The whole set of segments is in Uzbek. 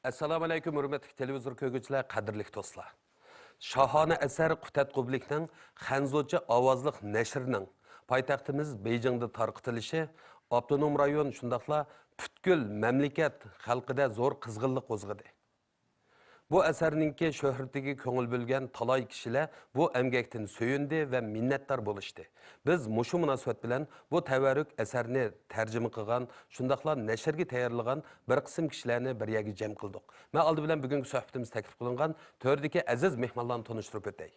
Assalomu alaykum, hurmatli televizor ko'rguvchilar, qadrli do'stlar. Shohona asar Qutat Qublikning Xanzocha ovozliq nashrining poytaxtimiz Beijingda tarqatilishi avtonom rayon shundaqla butkul mamlakat xalqida zo'r qizg'inlik qo'zg'adi. Bu asarninki shuhratiga ko'ngil bo'lgan talay kishilar bu emgakdan söyündi ve minnettar bo'lishdi. Biz mushu munosabat bilan bu tavarruk asarni tarjima qilgan, shundaqla nashrga tayyorlagan bir qism kishilarni bir yerga jam qildik. Men oldi bilan bugungi suhbatimiz taklif qilingan to'rdagi aziz mehmonlarni tanishtirib o'tay.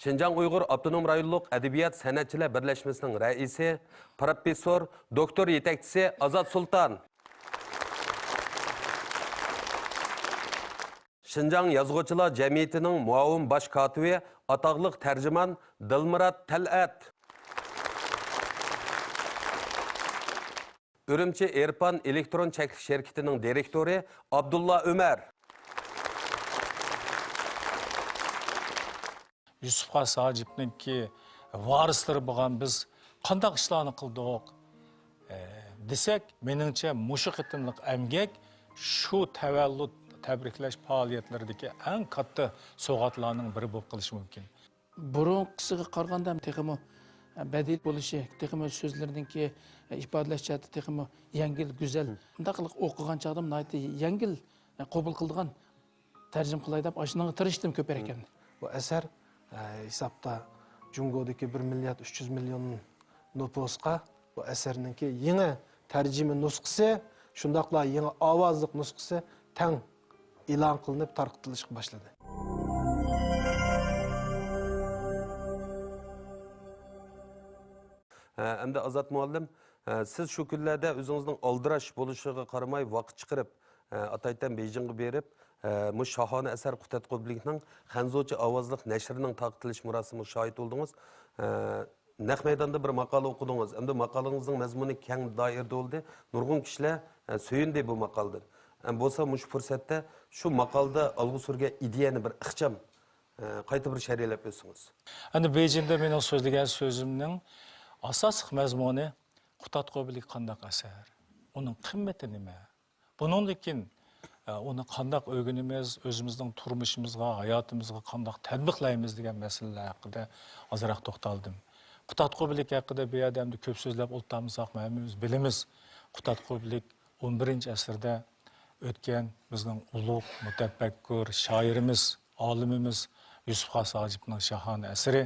Şinjan Uyg'ur Avtonom rayonlik adabiyot san'atchilar birlashmasining raisi, professor, doktor yetakchisi Azat Sultan. Şinjan Yazgıçılar Cemiyeti'nin muavin baş katibi, ataqlıq tercüman Dilmurat Talat. Ürümçi Erpan Elektron Çeklik Şirketi'nin direktörü Abdullah Ömer. Yusuf Has Hacip'ninki varisleri bo'lgan biz qandaq ishlarni qildik desek, meningcha mushu qitimliq emgak shu tavallud tabriklash faoliyatlaridagi eng katta sovg'atlarning biri bo'lib qilishi mumkin. Burunqisiga qaraganda texmo badiiy bo'lishi, texmo so'zlarninki ifodalash jihati texmo yengil, go'zal. Bunday qilib o'qigan chog'da nihoyatda yengil qabul qilgan tarjim qilay deb ashunga tirishdim ko'par ekan. Bu asar hesapta Jungodagi 1 milliard 300 milyon nüfusqa bu asarninki yeni tarjima nusxasi, shundaqla yeni ovozliq nusxasi tang e'lon qilinib tarqatilishga boshladi. Endi Azat muallim, siz shu kunlarda o'zingizning oldirash bo'lishiga qaramay vaqt chiqarib, Ataydan Beijingga berib, bu shohona asar Qutat Qublikning Xanzocha ovozliq nashrining tarqatilish murosimiga shohid bo'ldingiz. Naq maydonda bir maqola o'qidingiz. Endi maqolangizning mazmuni keng doirada bo'ldi. Nurg'un kishilar söyündi bu maqoldan. Bo'lsa mush fursatda shu maqolda olg'u surgan ideyani bir ixcham qayta bir sharhlab o'tsangiz. Endi Beijingda mening so'zlagan so'zimning asosiy mazmuni Qutat Qublik qandaq asar, uning qimmati nima? Buningdan uni qandaq o'rganamiz, o'zimizning turmushimizga, hayotimizga qandaq tatbiqlaymiz degan masalalar haqida ozroq to'xtaldim. Qutat Qublik haqida bu yerda ko'p so'zlab o'tamisak, hammamiz bilamiz. Qutat Qublik 11-asrda o'tgan bizning ulug' mutafakkur shoirimiz, olimimiz Yusuf Has Hacip'ning shohona asari.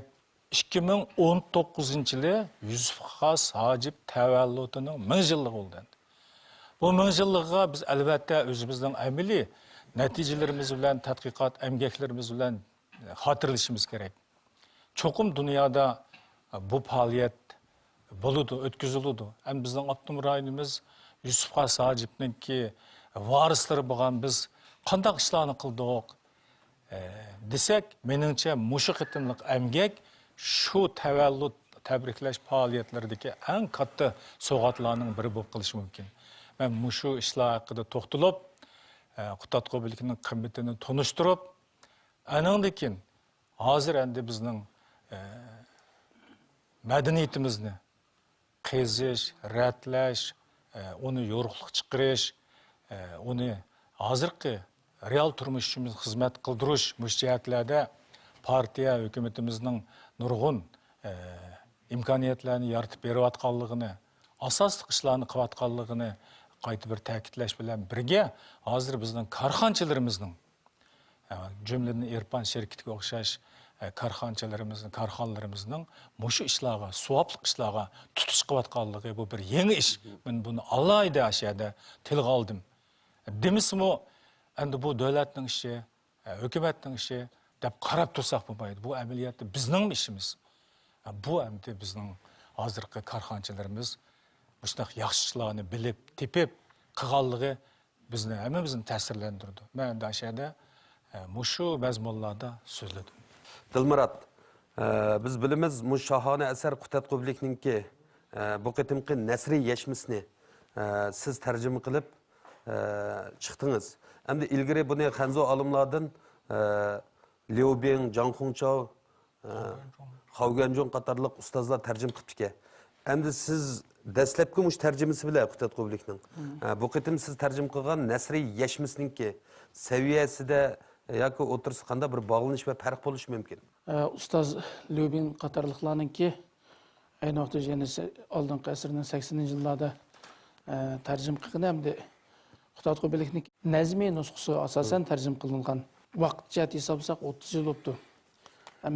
2019-yili Yusuf Has Hacip tavalludining 1000 yilligi bo'ldi. Bu 1000 yillikqa biz albatta o'zimizning amaliy natijalarimiz bilan, tadqiqot emgaklarimiz bilan xotirlashimiz kerak. Cho'qim dunyoda bu faoliyat bo'ludi, o'tkaziladi. Ham bizning avtonom rayonimiz Yusuf Has Hacip'ninki varislari bo'lgan biz qandaq ishlarni qildik desak, meningcha mushu qitimliq emgak shu tavallud tabriklash faoliyatlaridagi eng katta sovg'atlarning biri bo'lib qilishi mumkin. Men mushu ishlar haqida to'xtalib, Qutat Qublikning qimmatini tunishtirib, anandan keyin hozir endi bizning madaniyatimizni qazish, ratlash, uni yo'riqlik chiqarish, uni hozirgi real turmushimiz xizmat qildirish mujtahidlarda partiya hukumatimizning nurg'un imkoniyatlarni yaratib berayotganligini, asosli ishlarni qilayotganligini qayta bir ta'kidlash bilan birga, hozir bizning korxonchilarimizning jumladan Erpan shirkatiga o'xshash korxonalarimizning mushu ishlarga, savobli ishlarga tutish qilayotganligi bu bir yangi ish. Men buni alohida ashada tilga oldim. Demismi, endi bu davlatning ishi, hukumatning ishi deb qarab tursak bo'lmaydi. Bu amaliyotda bizning ishimiz. Bu endi bizning hozirgi korxonchilarimiz bunaqa yaxshi ishlarni bilib, tepib qilganligi bizni hammamizni ta'sirlantirdi. Men ashada mushu mazmunlarda so'zladim. Dilmurat, biz bilamiz bu shohona asar Qutat Qublikninki bu qitimqi nasri yashmisni siz tarjima qilib chiqdingiz. Endi ilgari buni Xanzo olimlardan Liu Bing, Zhang Hongchao, Xao Guanzhong qatorliq ustozlar tarjima qilibdi. Endi siz dastlabki mush tarjimasi bilan Qutat Qublikning. Bu qitim siz tarjim qilgan Nasriy Yashmisninki saviyasida yoki o'tirsa qanday bir bog'lanish va farq bo'lishi mumkin. Ustoz Lyubin qatorliqlarninki ayni vaqtda yana oldingi asrning 80-yillarda tarjim qilgan hamda Qutat Qublikning nazmiy nusxasi asosan tarjim qilingan. Vaqtcha hisoblasak 30 yil o'tdi.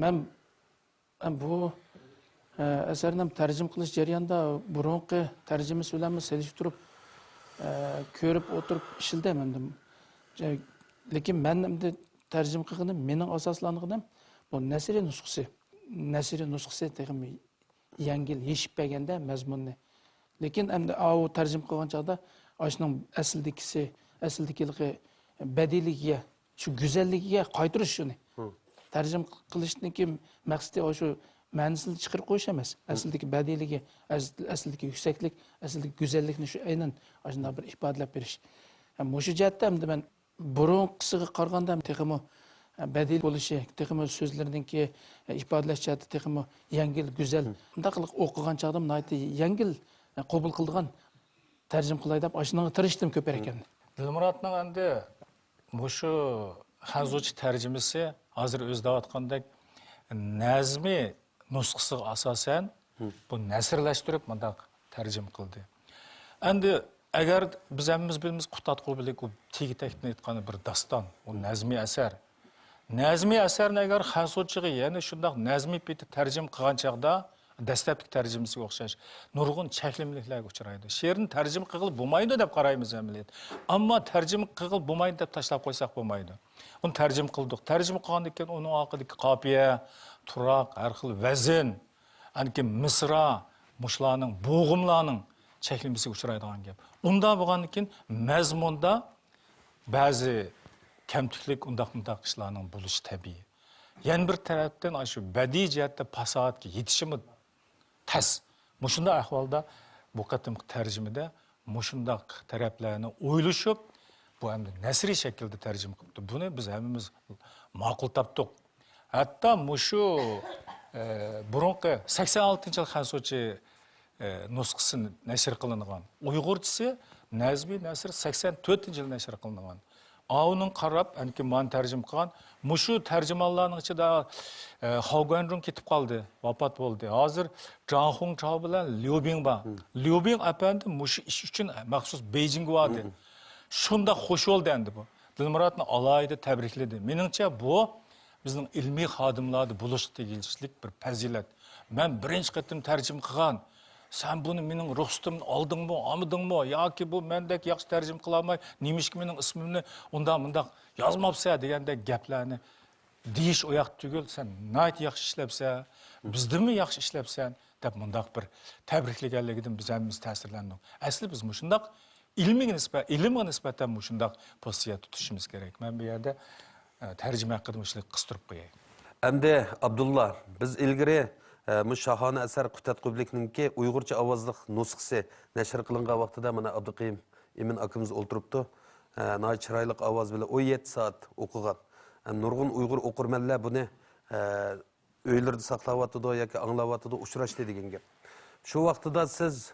Men bu asarni tarjim qilish jarayonida burunqi tarjimasi bilan selishtirib ko'rib o'tirib ishildim. Lekin men endi tarjim qilganim mening asoslanganim bu nasriy nusxasi. Nasriy nusxasi tegim yengil yeshib berganda mazmunni. Lekin endi u tarjim qilgan chaqda ashning asldikiligi badiligiga, shu go'zalligiga qaytirish shuni. Tarjim qilishniki maqsadi shu ma'nosini chiqarib qo'yish emas. Aslidagi badiligi, aslidagi yuksaklik, aslidagi go'zallikni shu aynan shunday bir ifodalab berish. Mushu jihatda endi men burunqisiga qaraganda texmo badil bo'lishi, texmo so'zlarninki ifodalash jihati texmo yengil, go'zal. Bunday qilib o'qigan chaqda yengil qabul qilgan tarjim qilay deb ashunga tirishdim ko'par ekan. Dilmuratning endi mushu xanzuchi tarjimasi hozir o'zida aytgandek nazmi nusxasiga asosan bu nasrlashtirib mundaq tarjim qildi. Endi agar biz hammamiz bilamiz Qutat Qublik u tegitakni aytgani bir daston, u nazmiy asar. Nazmiy asarni agar xanzuchiga yana shundaq nazmiy peti tarjim qilgan chaqda dastlabki tarjimasiga o'xshash nurg'un cheklimliklarga uchraydi. She'rni tarjim qilib bo'lmaydi deb qaraymiz amaliyat. Ammo tarjim qilib bo'lmaydi deb tashlab qo'ysak bo'lmaydi. Uni tarjim qildik. Tarjim qilgandan keyin uning oqidagi qofiya, turoq, har xil vazn, anki misra, mushlarning, bo'g'imlarning cheklimasiga uchraydigan gap. Unda bo'lgandan keyin mazmunda ba'zi kamtiklik undaq ishlarning bo'lishi tabiiy. Yana bir tarafdan shu badiiy jihatda fasohatga yetishimi tas. Mushunda ahvolda bu qatimki tarjimada mushundaq taraflarni o'ylashib, bu endi nasriy shaklda tarjim qilibdi. Buni biz hammamiz ma'qul topdik. Hatto mushu burunqi 86-yil xanzuchi nusxasi nashr qilingan. Uyg'urchasi nazmiy nasr 84-yil nashr qilingan. Ağının qarab, anki man tarjim qilgan, mushu tarjimonlarning ichida Xaoguanzhong ketib qoldi, vafot bo'ldi. Hozir Zhang Hongchao bilan Liu Bing bor. Liu Bing apandi mushu ish uchun maxsus Beijingga bordi. Shunda xush bo'ldi endi bu. Dilmuratni alayda tabrikladi. Meningcha bu bizning ilmiy xodimlarni bo'lish tegishlik bir fazilat. Men birinchi qatim tarjim qilgan. Sen bunu mening ruxsatimni oldingmi, olmadingmi yoki bu mendek yaxshi tarjim qila olmay, nimishki mening ismimni undaq yozmabsa degandek gaplarni deyish u yoq tugul, sen nayt yaxshi ishlabsa, bizdimi yaxshi ishlabsan deb mundaq bir tabriklaganligidan biz hammamiz ta'sirlandik. Asli biz shundaq ilmga nisbatan shundaq pozitsiya tutishimiz kerak. Men bu yerda tarjima haqida ishlik qistirib qo'yay. Endi Abdullah, biz ilgari bu şahane eser Qutat Qublikninki Uyg'urcha ovozliq nusxasi nashr qilingan vaqtida mana Abduqayim Emin akamiz o'ltiribdi. Nay chiroyli ovoz bilan 17 soat o'qigan. Nurg'un Uyg'ur o'qirmanlar buni uylarda saqlayotdi yoki anglayotdi, uchrashdi degan gap. Shu vaqtida siz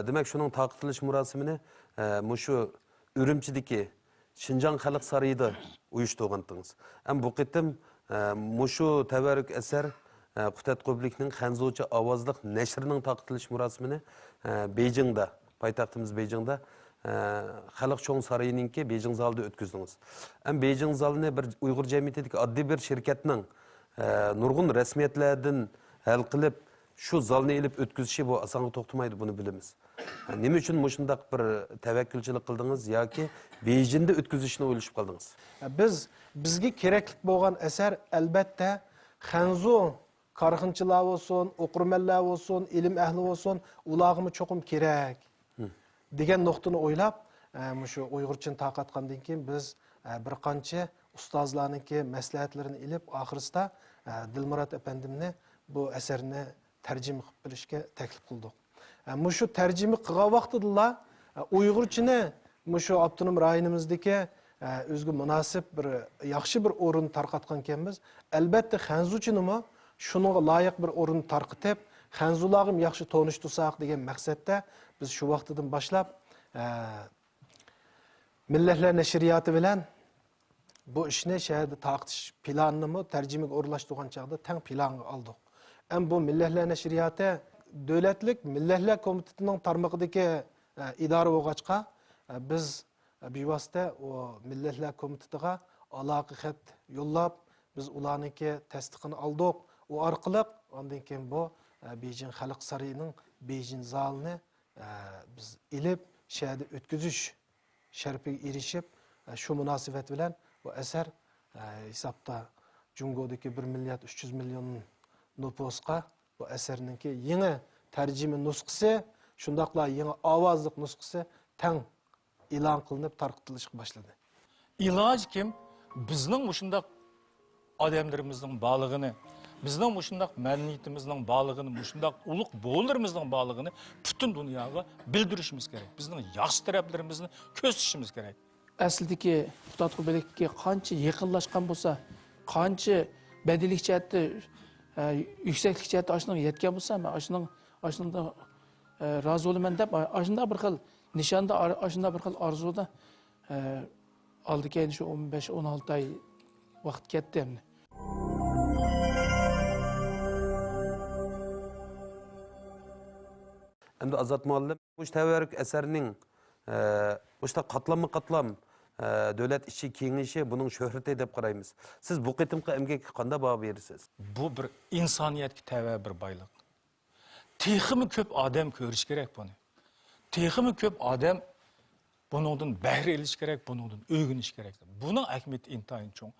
demak shuning taqdirlash murosimini mushu Urumchidagi Şinjan Xalq sarayida uyushtirgandingiz. Bu qitim mushu tabarruk asar Qutat Qublikning xanzuchi ovozliq nashrning taqdirlash murosimini Beijingda, poytaxtimiz Beijingda Xalq cho'ng sarayininki Beijing zalida o'tkazdingiz. Beijing zalini bir Uyg'ur jamiyatidagi oddiy bir shirkatning nurg'un rasmiyatlardan hal qilib shu zalni elib o'tkazishi bu osonga to'xtamaydi, buni bilamiz. Nima uchun shundaq bir tavakkülchilik qildingiz yoki Beijingda o'tkazishni o'ylashib qoldingiz? Bizga kerakli bo'lgan asar albatta xanzu karxınçılar olsun, okurmenler olsun, ilim ehli olsun, ulağımı çokum kerek. Degen noktunu oylap, şu Uygurçın taqatqandan keyin biz bir qancha ustozlarniki maslahatlarini ilib, oxirida Dilmurat efendimni bu asarni tarjima qilib bilishga taklif qildik. Shu tarjima qilgan vaqtida Uyg'urchani shu Abdunum rayonimizdagi o'zga munosib bir yaxshi bir o'rin tarqatgan ekanmiz. Albatta xanzuchini shunga loyiq bir o'rin tarqitib, Xanzulag'im yaxshi tanishtirsak degan maqsadda biz shu vaqtidan boshlab Millatlar nashriyati bilan bu ishni shaharda taqtish planini tarjimaga o'rlashtirgan chaqda tang planga oldik. Ham bu Millatlar nashriyati davlatlik Millatlar komitetining tarmog'idagi idora bo'lg'achqa biz bevosita o Millatlar komitetiga aloqa xat yo'llab biz ularniki tasdiqini oldik. U orqali ondan keyin bu Beijing Xalq saroyining Beijing zalini biz ilib shaharda o'tkazish sharpiga erishib shu munosabat bilan bu asar hisobda Jungodagi 1 milliard 300 million nupusqa bu asarninki yangi tarjima nusxasi shundaqla yangi ovozliq nusxasi tang e'lon qilinib tarqatilishga boshladi. İlaj kim? Bizning mushundaq odamlarimizning bağlığını, bizning mushundaq madaniyatimizning bağlığını, mushundaq ulug' bo'g'inlarimizning bağlığını butun dunyoga bildirishimiz kerak. Bizning yaxshi taraflarimizni ko'rsatishimiz kerak. Aslidagi Xutatqu bilakka qancha yaqinlashgan bo'lsa, qancha badilik jihatda yuksaklik jihatda ashunga yetgan bo'lsa, men ashunda rozi bo'laman deb ashunda bir xil nishonda, ashunda bir xil orzuda oldiga shu 15-16 oy vaqt ketdi endi. Endi Azat muallim bu tevarruk eserinin işte katlam devlet işi kengeşi bunun şöhreti deb qaraymiz. Siz bu qitimqi emgakka qanday baho berasiz? Bu bir insoniyatga tava bir boyliq. Texmi ko'p odam ko'rish kerak buni. Texmi ko'p odam buningdan bahra olish kerak, buningdan o'rganish kerak. Buning ahamiyati intayin cho'ng.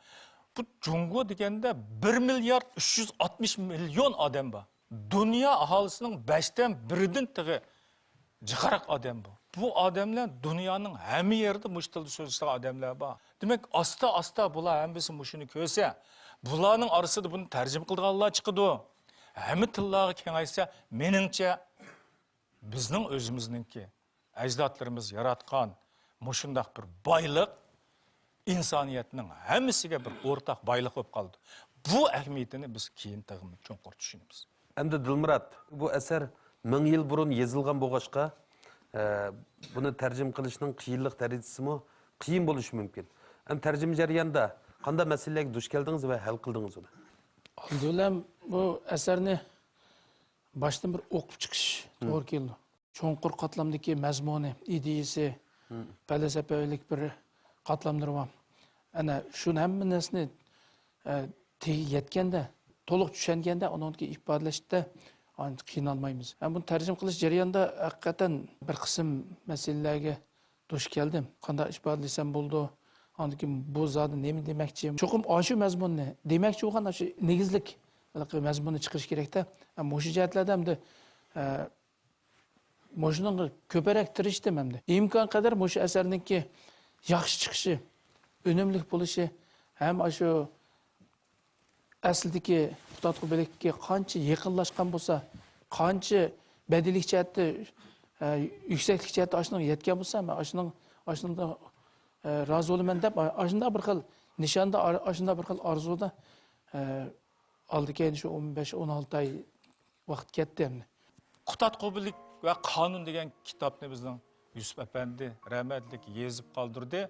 Bu Jungo deganda 1 milliard 360 million odam bor. Dunyo aholisining 5dan 1dan tig'i jiqaraq odam bu. Bu odamlar dunyoning hamma yerida mushtilda so'zlaydigan odamlar bor. Demak, asta bular hammasi mushuni ko'rsa, bularning orasida buni tarjima qilganlar chiqadi. Hamma tillarga kengaysa, meningcha bizning o'zimizningki ajdodlarimiz yaratgan mushundaq bir boyliq insoniyatning hammasiga bir o'rtaq boyliq bo'lib qoldi. Bu ahamiyatini biz keyin tag'in cho'nqur tushunamiz. Endi Dilmurat, bu eser 1000 yil burun yozilgan bo'lg'achqa, buni tarjima qilishning qiyinlik darajasimi qiyin bo'lishi mumkin. Ham tarjima jarayonida qanday masalalarga duch keldingiz va hal qildingiz uni? Alhamdulillah bu asarni boshdan bir o'qib chiqish to'g'ri keldi. Cho'nqur qatlamdagi mazmuni, ideyasi, falsafalik bir qatlamlari bor. Ana shu hamma narsani yetganda, to'liq tushunganda uningga ifodalashda qiynalmaymiz. Men buni tarjima qilish jarayonida haqiqatan bir qism masalalarga duch keldim. Qanday ifodalasam bo'ldi? Anki bu zodi nima demoqchi? Cho'qim shu mazmunni demoqchi bo'lgan shu negizlik mazmunni chiqarish kerakda. O'sha jihatlarda hamda mo'shuning ko'proq tirishdim hamda. Imkon qadar o'sha asarningki yaxshi chiqishi, unumli bo'lishi ham shu aslidagi Xutatqu bilakka qancha yaqinlashgan bo'lsa, qancha badilik jihatda yuksaklik jihatda ashunga yetgan bo'lsa, men ashunda rozi bo'laman deb ashunda bir xil nishonda, ashunda bir xil orzuda oldiga shu 15-16 oy vaqt ketdi endi. Xutatqu bilik va qonun degan kitobni bizning Yusuf Efendi rahmatlik yezib qoldirdi.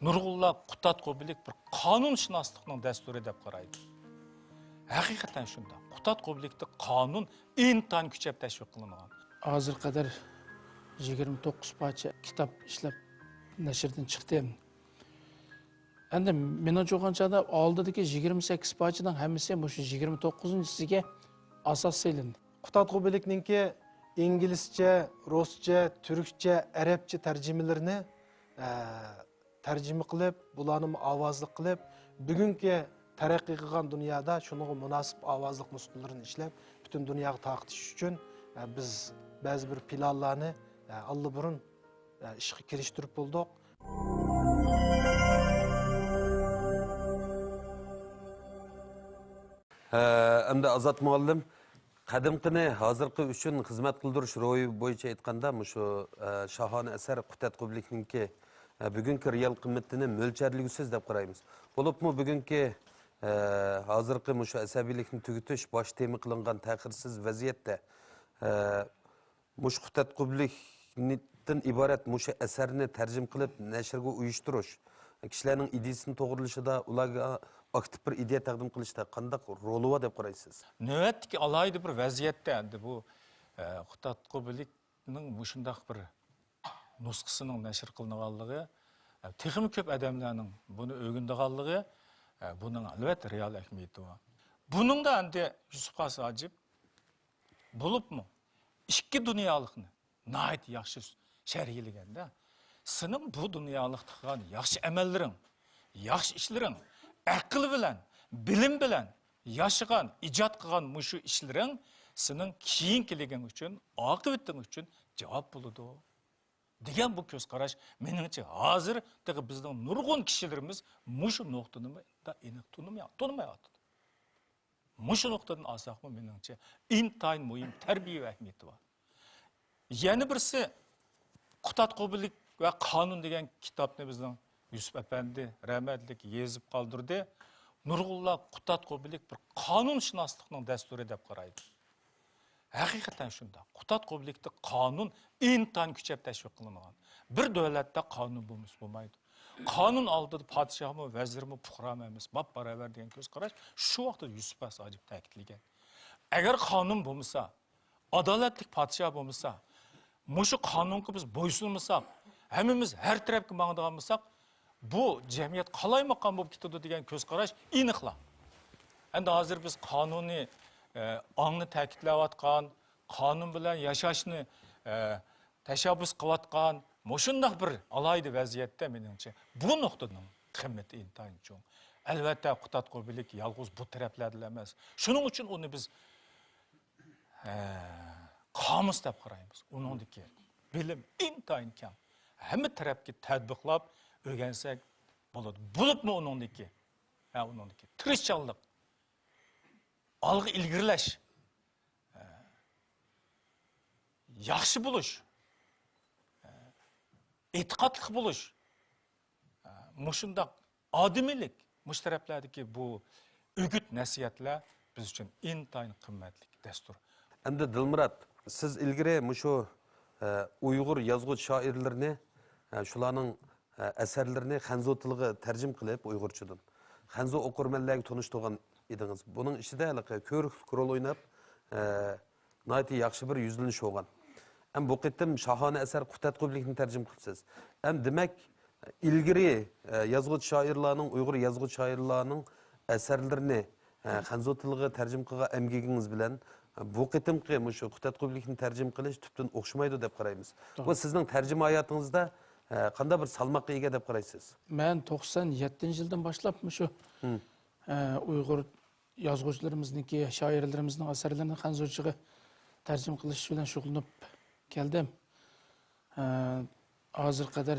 Nurg'ullar Xutatqu bilik bir qonunshunoslikning dasturi deb qaraydi. Haqiqatan shunday. Xutatqu bilikda qonun intan kuchab tashviq qilingan. Hozir qadar 29 parcha kitob ishlab nashrdan chiqdi. Endi men o'qiganchada oldidagi 28 parchadan hammasi shu 29-chisiga asos selindi. Xutatqu bilikninki inglizcha, ruscha, turkcha, arabcha tarjimalarini tarjima qilib, bularni ovozli qilib, bugungi taraqqiy qilgan dunyoda shunga munosib ovozli nusxalarini ishlab, butun dunyoga taqtish uchun biz ba'zi bir planlarni alliburun ishga kirishtirib bo'ldik. Endi Azat muallim qadimqini hozirgi uchun xizmat qildirish ro'yi bo'yicha aytganda, shu shohona asar Xutatqu bilikninki bugungi real qiymatini mo'lcharligisiz deb qaraymiz. Bo'libmi bugungi hozirgi mushu asabiylikni tugutish bosh tema qilingan ta'xirsiz vaziyatda mush qutatqublikdan iborat mushu asarni tarjim qilib nashrga uyushtirish kishilarning ideyasini to'g'rilishida ularga aktiv bir ideya taqdim qilishda qanday roli bor deb qaraysiz? Növətdiki alaydı bir vəziyyətdə endi bu Qutatqubilikning mushundaq bir nusxasının nəşr qilinganligi, texnik ko'p odamlarning buni o'rganganligi, buning albatta real ahamiyati bor. Buningda endi Yusuf Qasi Hojib bo'libmi ikki dunyolikni nihoyat yaxshi sharhlaganda, sening bu dunyolikda qilgan yaxshi amallaring, yaxshi ishlaring, aql bilan, bilim bilan yaşagan, ijod qilgan mushu ishlaring sening keyingiliging uchun, oqibating uchun javob bo'ladi degan bu ko'z qarash meningcha hozir bizning nurg'un kishilarimiz mushu nuqtani aniq tushunmayapti. Mushu nuqtadan olsaqmi meningcha intayin muhim tarbiya va ahamiyati bor. Yana birisi Qutatqubilik va qonun degan kitobni bizning Yusuf Efendi rahmatlik yezib qoldirdi. Nurg'unlar Qutatqubilik bir qonunshunoslikning dasturi deb qaraydi. Haqiqatan shunda. Qutatqubilikda qonun intayin kuchab tashviq qilingan. Bir davlatda qonun bo'lmaydi. Qonun oldida podshohmi, vazirmi, fuqaromi emas, bab barobar degan ko'z qarash shu vaqtda Yusuf Qasi Hojib ta'kidlagan. Agar qonun bo'lmasa, adolatli podshoh bo'lmasa, mushu qonunga biz bo'ysunmasak, hammamiz har tarafga mangdigan bo'lsak, bu jamiyat qalaymoqan bo'lib ketadi degan ko'z qarash aniqla. Endi hozir biz qonuniy ongni ta'kidlayotgan, qonun bilan yashashni tashabbus qilayotgan mushundaq bir alaydi vaziyatda meningcha bu nuqtaning qimmati intayin cho'ng. Albatta Qutatqubilik yolg'iz bu taraflarda emas. Shuning uchun uni biz qomus deb qaraymiz. Uningdagi bilim intayin kam. Hamma tarafga tadbiqlab o'rgansak bo'ladi. Bo'libmi uningdagi? Uningdagi tirishchanlik, olg'a ilgirlash, yaxshi bo'lish, e'tiqodli bo'lish, mushundaq odimilik, mushtaraflardagi bu o'git nasihatlar biz uchun intayin qimmatli dastur. Endi Dilmurod, siz ilgari mushu Uyg'ur yozuvchi shoirlarini, shularning asarlarini xanzo tiliga tarjim qilib Uyg'urchadan xanzo o'qirmanlarga tanishtirgan edingiz. Buning ichida ko'rik rol o'ynab, nihoyat yaxshi bir yuzlanish bo'lgan. Bu qitim shohona asar Qutatqubilikni tarjim qilibsiz. Demak, ilgari yozuvchi shoirlarning, Uyg'ur yozuvchi shoirlarning asarlarini xanzo tiliga tarjim qilgan emgigingiz bilan bu qitimqi mushu Qutatqubilikni tarjim qilish tubdan o'xshamaydi deb qaraymiz. Bu sizning tarjima hayotingizda qanday bir salmoqqa ega deb qaraysiz? Men 97-yildan boshlab shu Uyg'ur yozuvchilarimizniki, shoirlarimizning asarlarini xanzochaga tarjim qilish bilan shug'ullanib keldim. Hozir qadar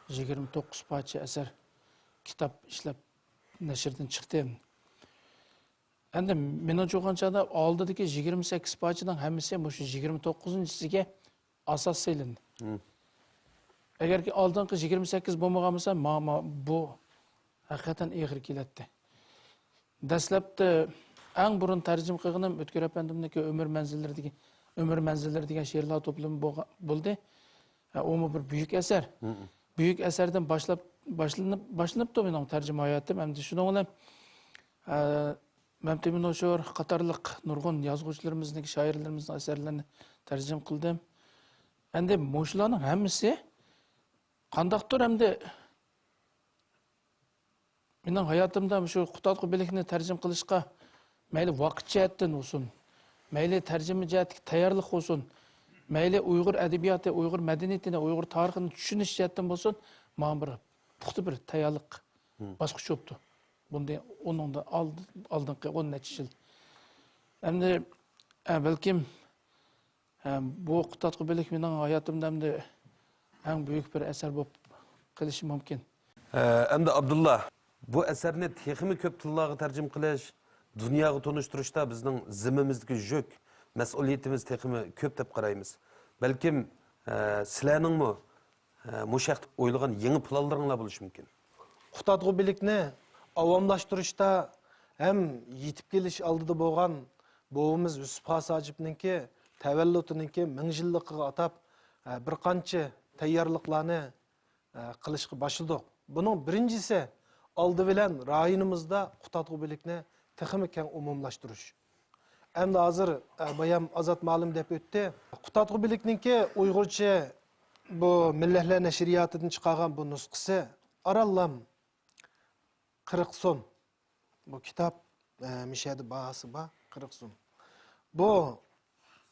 29 parcha asar kitob ishlab nashrdan chiqdi. Endi meni jo'g'anchada oldidagi 28 parchadan hammasi shu 29-chisiga asos selindi. Agarki oldingi 28 bo'lmagan bo'lsa, bu haqiqatan eg'ir keladi. Dastlabda eng burun tarjim qilganim O'tkir apandimniki Umr manzillari degan she'rlar to'plami bo'ldi. U bir buyuk asar. Buyuk asardan boshlanibdi mening tarjima hayotim. Endi shuning bilan Mamtemin Oshur qatorliq nurg'un yozuvchilarimizniki, shoirlarimizning asarlarini tarjim qildim. Endi mushularning hammasi qandaqdir endi mening hayotimda shu Qutatqubilikni tarjim qilishga mayli vaqt jihatdan bo'lsin, mayli tarjima jihatiga tayyorlik bo'lsin, mayli Uyg'ur adabiyoti, Uyg'ur madaniyatini, Uyg'ur tarixini tushunish jihatdan bo'lsin, men bir puxta bir tayyorlik bosqich o'tdi. Bunday o'nda oldingi 10 yil. Endi balkim bu Qutatqubilik mening hayotimda eng buyuk bir asar bo'lib qilishi mumkin. Endi Abdullah, bu asarni texnik ko'p tillarga tarjim qilish, dunyoga tanishtirishda bizning zimmamizdagi yuk, mas'uliyatimiz texnik ko'p deb qaraymiz. Balkim sizlarningmi mushaq o'ylagan yangi planlaringlar bo'lishi mumkin. Qutatqubilikni avamlashtirishda ham yetib kelish oldida bo'lgan bovimiz Yusuf Xos Hojibninki tavalludininki 1000 yilligiga atab bir qancha tayyorliklarni qilishga boshladik. Buning birinchisi oldi bilan rayonimizda qutatqubilikni texmi keng umumlashtirish. Endi hozir bayam Azat ma'lum deb o'tdi. Qutatqubilikninki Uyg'urcha bu Millatlar nashriyatidan chiqargan bu nusxasi arallam 40 so'm. Bu kitob mishadi bahasi bor 40 so'm. Bu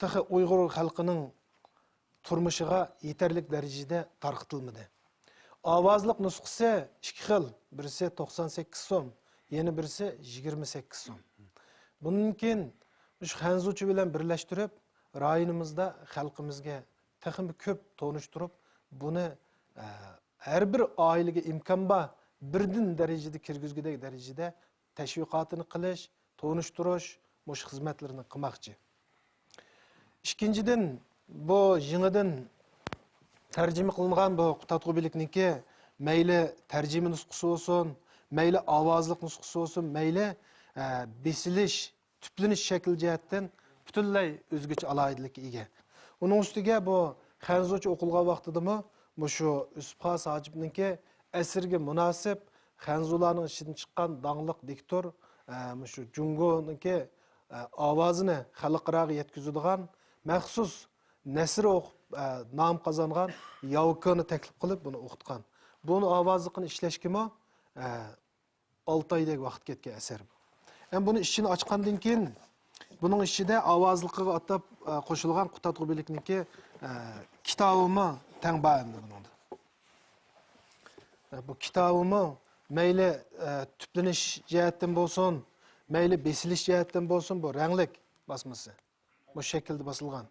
tıxı Uyghur xalqining turmushiga yetarlik darajada tarqitilmadi. Ovozliq nusxasi ikki xil, birisi 98 so'm, yana birisi 28 so'm. Bundan keyin shu Xanzuchi bilan birlashtirib, rayonimizda xalqimizga texmi ko'p tonishtirib, buni har bir oilaga imkon bor birdan darajada kirgizgidek darajada tashviqotini qilish, tonishtirish, mush xizmatlarini qilmoqchi. İkinciden bu yenidən tərcümə qılınğan bu qutatqubilikninki meyli tərcümə nüsxası olsun, meyli avazlıq nüsxası olsun, meyli besilish, tüpleniş şəkil cəhətdən bütünlay özgəçə alayidlikə ega. Onun üstüge bu Xanzuchi o'qilgan vaqtidami şu Yusuf Xos Hojibninki asrga munosib Xanzularning ichidan chiqqan dangliq diktor şu Jungoninki ovozini xalqaroga yetkazadigan maxsus nasr nom qozongan yovkoni taklif qilib buni o'qitgan. Buni ovozliqini ishlashga 6 oydek vaqt ketgan asar bu. Ham buni ishini ochgandan keyin buning ichida ovozliqiga atab qo'shilgan qutatqubilikniki kitobimi tang bor endi buningda. Bu kitobimi mayli tüplenish jihatdan bo'lsin, mayli besilish jihatdan bo'lsin, bu ranglik basmasi. Bu şekilde basılgan.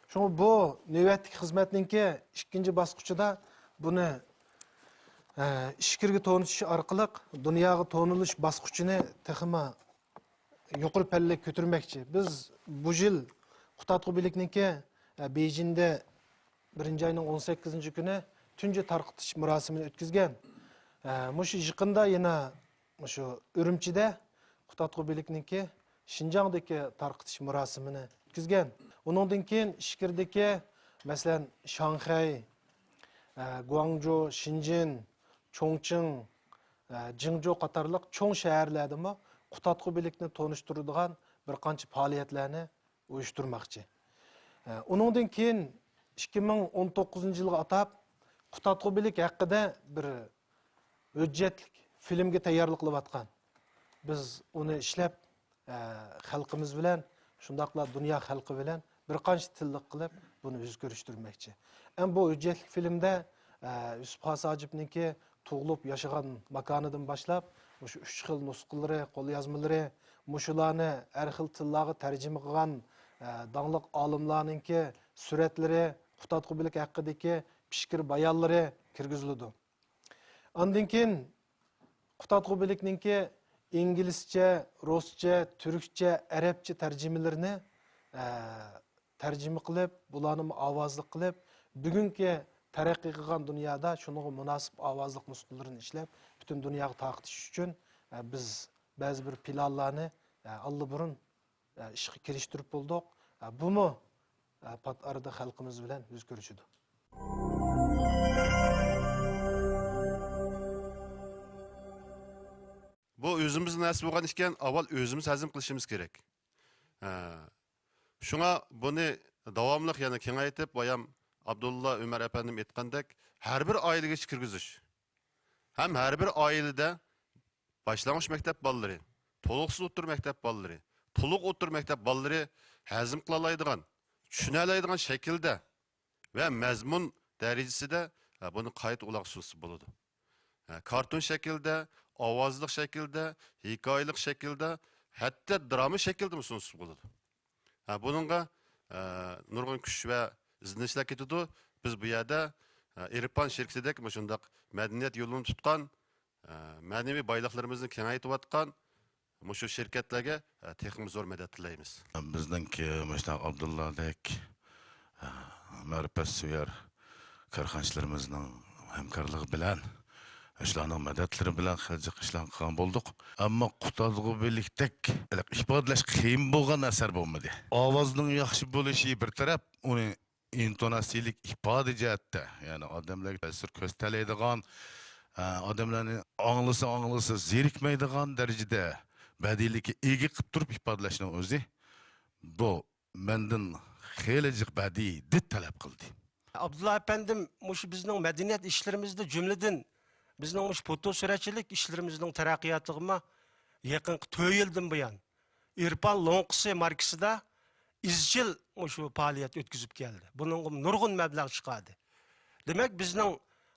Çünkü bu növbetlik hizmetninki ikinci basqıçıda bunu işkirge tonuşu arkalık dünyaya tonuluş basqıçını texima yukarı pelle götürmekçi. Biz bu yıl qutatqubilikninki Beijing'de 1. ayının 18. günü tünce tarqıtış murasimini ötküzgen. Muşu yıkında yine muşu Ürümçi'de qutatqubilikninki Şinjan'daki tarqıtış murasimini ötküzgen. Onundan keyin Şikir'deki mesela Şanghay, Guangzhou, Shenzhen, Chongqing, Jingzhou qatarlıq çoğ şəhərlərdə mi qutatqubilikni tonuşturadigan bir qancha faoliyatlarni uyushturmoqchi. Onundan keyin 2019 yilga atab qutatqubilik haqida bir hujjatlik filmga tayyorlik qilayotgan. Biz uni ishlab xalqimiz bilan, shundaqla dunyo xalqi bilan bir qancha tillik qilib buni o'zgarishtirmoqchi. Bu hujjatlik filmda Yusuf Xos Hojibninki tug'ilib yashagan makonidan boshlab, shu 3 xil nusxalari, qo'lyozmalari, mushularni har xil tillarga tarjima qilgan dangliq olimlarninki suratlari, qutatqubilik haqidagi fikr bayonlari kirgizildi. Ondan keyin qutatqubilikninki İngilizce, Rusça, Türkçe, Arapça tercümelerini tercüme qilib, bularni ovozli qilib, bugungi taraqqiy qilgan dunyoda shunga munosib ovozli nusxalarini ishlab, butun dunyoga taqtish uchun biz ba'zi bir planlarni alliburun ishga kirishtirib bo'ldik. Bumi pat arada xalqimiz bilan yuz ko'rishdi. Bu özümüz nasip bo'lgan ekan, avval özümüz hazm qilishimiz kerak. Shunga buni davomli yana kengaytib, bayam Abdullah Ömer efendim aytgandek, har bir oilaga kirgizish. Ham har bir oilada boshlang'ich maktab bolalari, to'liqsiz o'tir maktab bolalari, to'liq o'tir maktab bolalari hazm qila oladigan, tushuna oladigan shaklda va mazmun darajasida buni qayta uloq so'zsiz bo'ladi. Karton shaklda, ovozli shaklda, hikoyalik shaklda, hatto drama shaklda so'zsiz bo'ladi. Buningga nurg'un kuch va izlanishlar ketadi. Biz bu yerda Irfan shirkatidek shundaq madaniyat yo'lini tutgan, ma'naviy boyliqlarimizni kengaytirayotgan shu shirkatlarga texnik zo'r madad tilaymiz. Bizningki mana Abdulladek ma'rifat suyar korxonchilarimizning hamkorligi bilan Işlarning madadlari bilan xilji qishlan qilgan bo'ldik. Ammo qutadg'u birlikdek ifodalash qiyin bo'lgan asar bo'lmadi. Ovozning yaxshi bo'lishi bir taraf, uni intonatsiyalik ifoda jihatda, ya'ni odamlarga ta'sir ko'rsatadigan, odamlarni anglasa zerikmaydigan darajada badiiylikka ega qilib turib ifodalashning o'zi bu mendan xeylicik badiiy did talab qildi. Abdullah efendim, bizning medeniyet işlerimizde cümleden bizning foto suratchilik ishlarimizning taraqqiyotiga yaqin 4 yildan buyon İrfan Lonkisi markasida izchil shu faoliyat o'tkazib keldi. Buning nurg'un mablag' chiqadi. Demak, bizning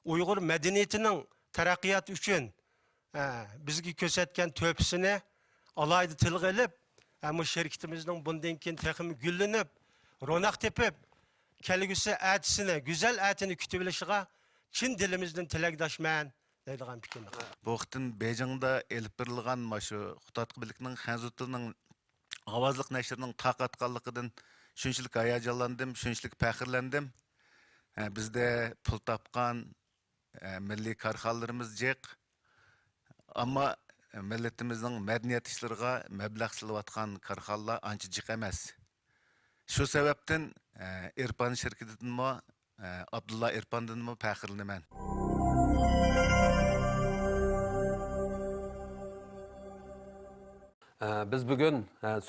Uyg'ur madaniyatining taraqqiyoti uchun bizga ko'rsatgan to'pisini alayda tilga olib, bu shirkatimizning bundan keyin texim gullanib, ro'naq tepib, kelgusi atisini, go'zal atini kutib olishiga chin dilimizdan tilakdoshman deydigan fikrni. Bu vaqtdan Beijingda elib berilgan shu Xutatqı birlikning Xanzu tilining ovozliq nashrining taqatqanligidan shunchalik hayajonlandim, shunchalik faxrlandim. Bizda pul topgan milliy korxonalarimiz jiq. Ammo millatimizning madaniyat ishlariga mablag' solayotgan korxonalar ancha jiq emas. Shu sababdan Irfan shirkatidanmi, Abdulla Irfandanmi faxrlanaman. Biz bugün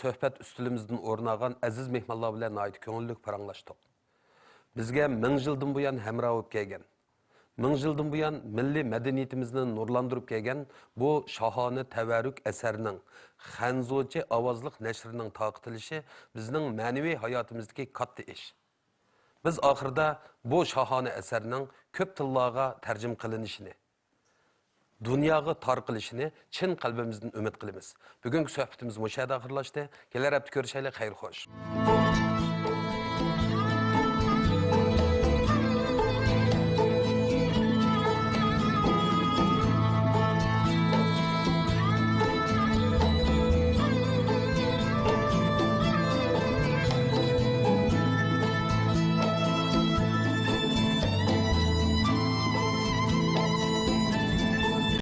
söhbət üstülümüzdən ornagan aziz mehmanlar bilan ayt köngüllik paranlaşdıq. Bizge 1000 yıldan buyan hemra olub kelgan. 1000 yıldan buyan milli medeniyetimizni nurlandırıp kelgan bu şahane tevarrük eserinin Xanzochi ovozliq nashrining taqtilishi bizning ma'naviy hayotimizdagi katta ish. Biz oxirida bu şahane eserning ko'p tillarga tarjim qilinishini, dunyoga tarqalishini chin qalbimizdan umid qilamiz. Bugungi suhbatimiz mushada oxirlashdi. Kelar hafta ko'rishaylik, xayr xo'sh.